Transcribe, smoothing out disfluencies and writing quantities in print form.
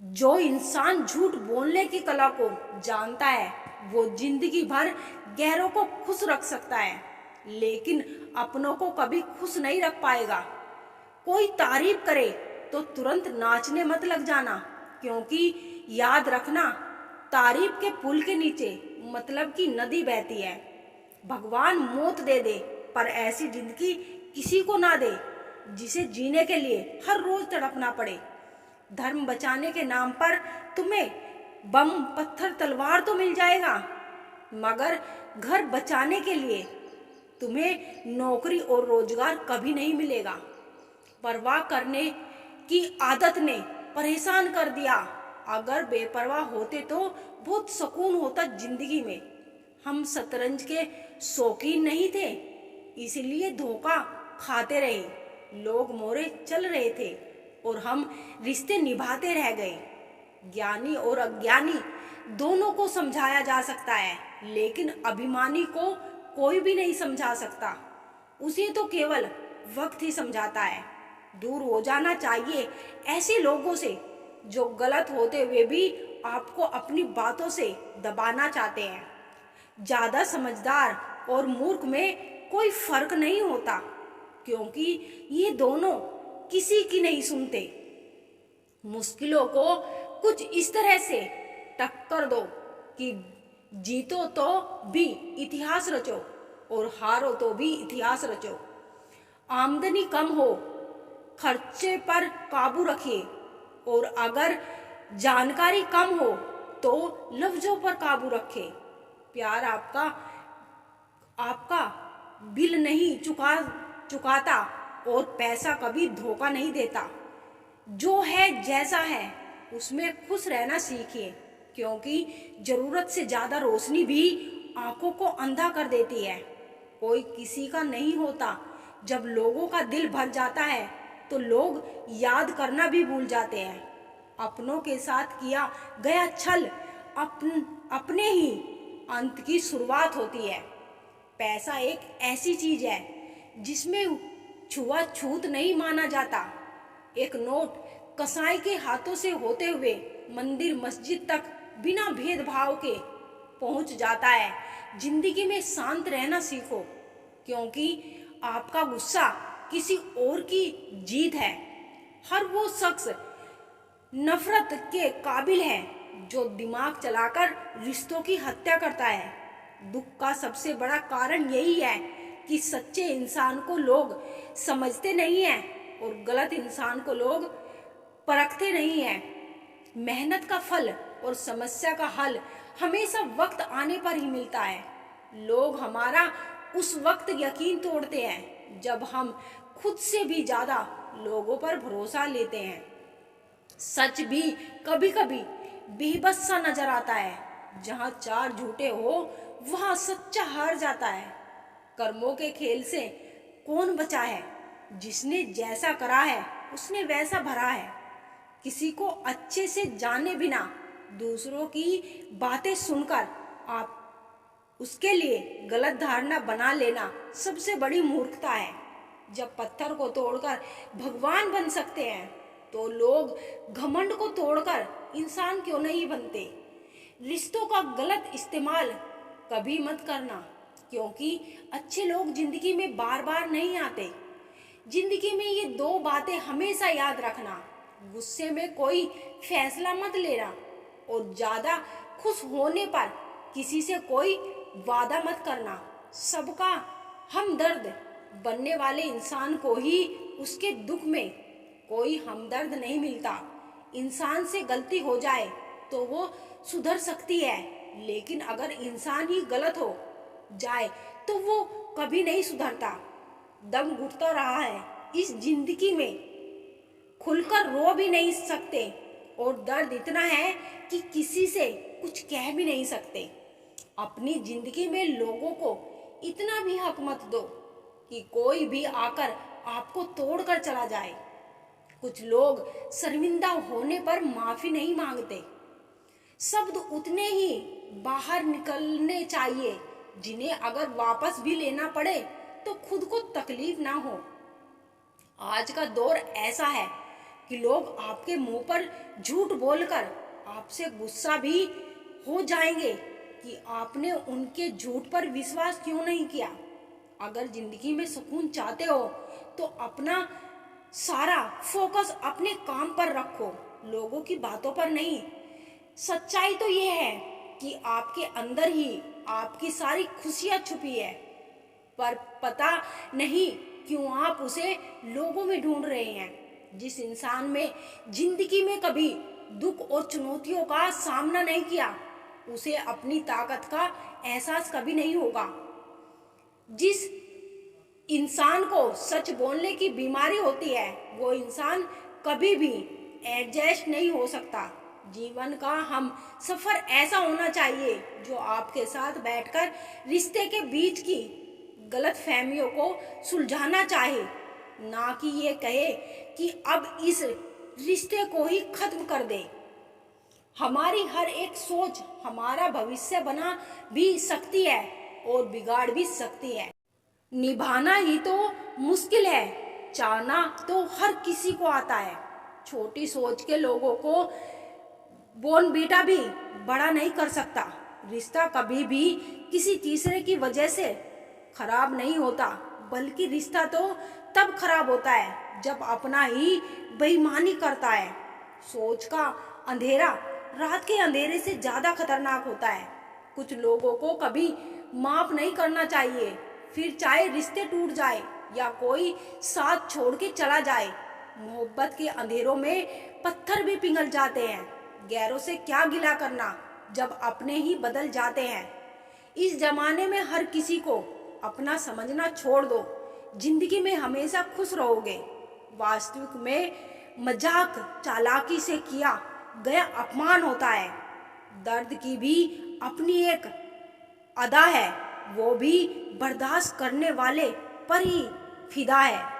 जो इंसान झूठ बोलने की कला को जानता है वो जिंदगी भर गैरों को खुश रख सकता है, लेकिन अपनों को कभी खुश नहीं रख पाएगा। कोई तारीफ करे तो तुरंत नाचने मत लग जाना, क्योंकि याद रखना, तारीफ के पुल के नीचे मतलब की नदी बहती है। भगवान मौत दे दे पर ऐसी जिंदगी किसी को ना दे जिसे जीने के लिए हर रोज तड़पना पड़े। धर्म बचाने के नाम पर तुम्हें बम पत्थर तलवार तो मिल जाएगा, मगर घर बचाने के लिए तुम्हें नौकरी और रोजगार कभी नहीं मिलेगा। परवाह करने की आदत ने परेशान कर दिया। अगर बेपरवाह होते तो बहुत सुकून होता जिंदगी में। हम शतरंज के शौकीन नहीं थे, इसलिए धोखा खाते रहे। लोग मोरे चल रहे थे और हम रिश्ते निभाते रह गए। ज्ञानी और अज्ञानी दोनों को समझाया जा सकता है, लेकिन अभिमानी को कोई भी नहीं समझा सकता। उसे तो केवल वक्त ही समझाता है। दूर हो जाना चाहिए ऐसे लोगों से जो गलत होते हुए भी आपको अपनी बातों से दबाना चाहते हैं। ज्यादा समझदार और मूर्ख में कोई फर्क नहीं होता, क्योंकि ये दोनों किसी की नहीं सुनते। मुश्किलों को कुछ इस तरह से टक्कर दो कि जीतो तो भी इतिहास रचो और हारो तो भी इतिहास रचो। आमदनी कम हो, खर्चे पर काबू रखिए, और अगर जानकारी कम हो तो लफ्जों पर काबू रखें। प्यार आपका आपका बिल नहीं चुकाता और पैसा कभी धोखा नहीं देता। जो है जैसा है उसमें खुश रहना सीखिए, क्योंकि जरूरत से ज्यादा रोशनी भी आंखों को अंधा कर देती है। कोई किसी का नहीं होता। जब लोगों का दिल भर जाता है तो लोग याद करना भी भूल जाते हैं। अपनों के साथ किया गया छल अपने ही अंत की शुरुआत होती है। पैसा एक ऐसी चीज है जिसमें छुआछूत नहीं माना जाता। एक नोट कसाई के हाथों से होते हुए मंदिर मस्जिद तक बिना भेदभाव के पहुंच जाता है। जिंदगी में शांत रहना सीखो, क्योंकि आपका गुस्सा किसी और की जीत है। हर वो शख्स नफरत के काबिल है जो दिमाग चलाकर रिश्तों की हत्या करता है। दुख का सबसे बड़ा कारण यही है कि सच्चे इंसान को लोग समझते नहीं हैं और गलत इंसान को लोग परखते नहीं हैं। मेहनत का फल और समस्या का हल हमेशा वक्त आने पर ही मिलता है। लोग हमारा उस वक्त यकीन तोड़ते हैं जब हम खुद से भी ज्यादा लोगों पर भरोसा लेते हैं। सच भी कभी कभी बेबस सा नजर आता है। जहां चार झूठे हो वहां सच्चा हार जाता है। कर्मों के खेल से कौन बचा है? जिसने जैसा करा है उसने वैसा भरा है। किसी को अच्छे से जाने बिना दूसरों की बातें सुनकर आप उसके लिए गलत धारणा बना लेना सबसे बड़ी मूर्खता है। जब पत्थर को तोड़कर भगवान बन सकते हैं तो लोग घमंड को तोड़कर इंसान क्यों नहीं बनते। रिश्तों का गलत इस्तेमाल कभी मत करना, क्योंकि अच्छे लोग जिंदगी में बार बार नहीं आते। जिंदगी में ये दो बातें हमेशा याद रखना। गुस्से में कोई फैसला मत लेना और ज्यादा खुश होने पर किसी से कोई वादा मत करना। सबका हमदर्द बनने वाले इंसान को ही उसके दुख में कोई हमदर्द नहीं मिलता। इंसान से गलती हो जाए तो वो सुधर सकती है, लेकिन अगर इंसान ही गलत हो जाए तो वो कभी नहीं सुधरता। दम घुटता रहा है इस जिंदगी में, खुलकर रो भी नहीं सकते और दर्द इतना है कि किसी से कुछ कह भी नहीं सकते। अपनी जिंदगी में लोगों को इतना भी हक मत दो कि कोई भी आकर आपको तोड़कर चला जाए। कुछ लोग शर्मिंदा होने पर माफी नहीं मांगते। शब्द उतने ही बाहर निकलने चाहिए जिन्हें अगर वापस भी लेना पड़े तो खुद को तकलीफ ना हो। आज का दौर ऐसा है कि लोग आपके मुंह पर झूठ बोलकर आपसे गुस्सा भी हो जाएंगे कि आपने उनके झूठ पर विश्वास क्यों नहीं किया। अगर जिंदगी में सुकून चाहते हो तो अपना सारा फोकस अपने काम पर रखो, लोगों की बातों पर नहीं। सच्चाई तो ये है कि आपके अंदर ही आपकी सारी खुशियां छुपी है, पर पता नहीं क्यों आप उसे लोगों में ढूंढ रहे हैं। जिस इंसान में जिंदगी में कभी दुख और चुनौतियों का सामना नहीं किया, उसे अपनी ताकत का एहसास कभी नहीं होगा। जिस इंसान को सच बोलने की बीमारी होती है, वो इंसान कभी भी एडजस्ट नहीं हो सकता। जीवन का हम सफर ऐसा होना चाहिए जो आपके साथ बैठकर रिश्ते के बीच की गलत फहमियों को सुलझाना चाहे, ना कि ये कहे कि अब इस रिश्ते को ही खत्म कर दे। हमारी हर एक सोच हमारा भविष्य बना भी सकती है और बिगाड़ भी सकती है। निभाना ही तो मुश्किल है, चाहना तो हर किसी को आता है। छोटी सोच के लोगों को बोनबीटा भी बड़ा नहीं कर सकता। रिश्ता कभी भी किसी तीसरे की वजह से खराब नहीं होता, बल्कि रिश्ता तो तब खराब होता है जब अपना ही बेईमानी करता है। सोच का अंधेरा रात के अंधेरे से ज्यादा खतरनाक होता है। कुछ लोगों को कभी माफ नहीं करना चाहिए, फिर चाहे रिश्ते टूट जाए या कोई साथ छोड़ के चला जाए। मोहब्बत के अंधेरों में पत्थर भी पिघल जाते हैं। गैरों से क्या गिला करना जब अपने ही बदल जाते हैं। इस जमाने में हर किसी को अपना समझना छोड़ दो, जिंदगी में हमेशा खुश रहोगे। वास्तविक में मजाक चालाकी से किया गया अपमान होता है। दर्द की भी अपनी एक अदा है, वो भी बर्दाश्त करने वाले पर ही फिदा है।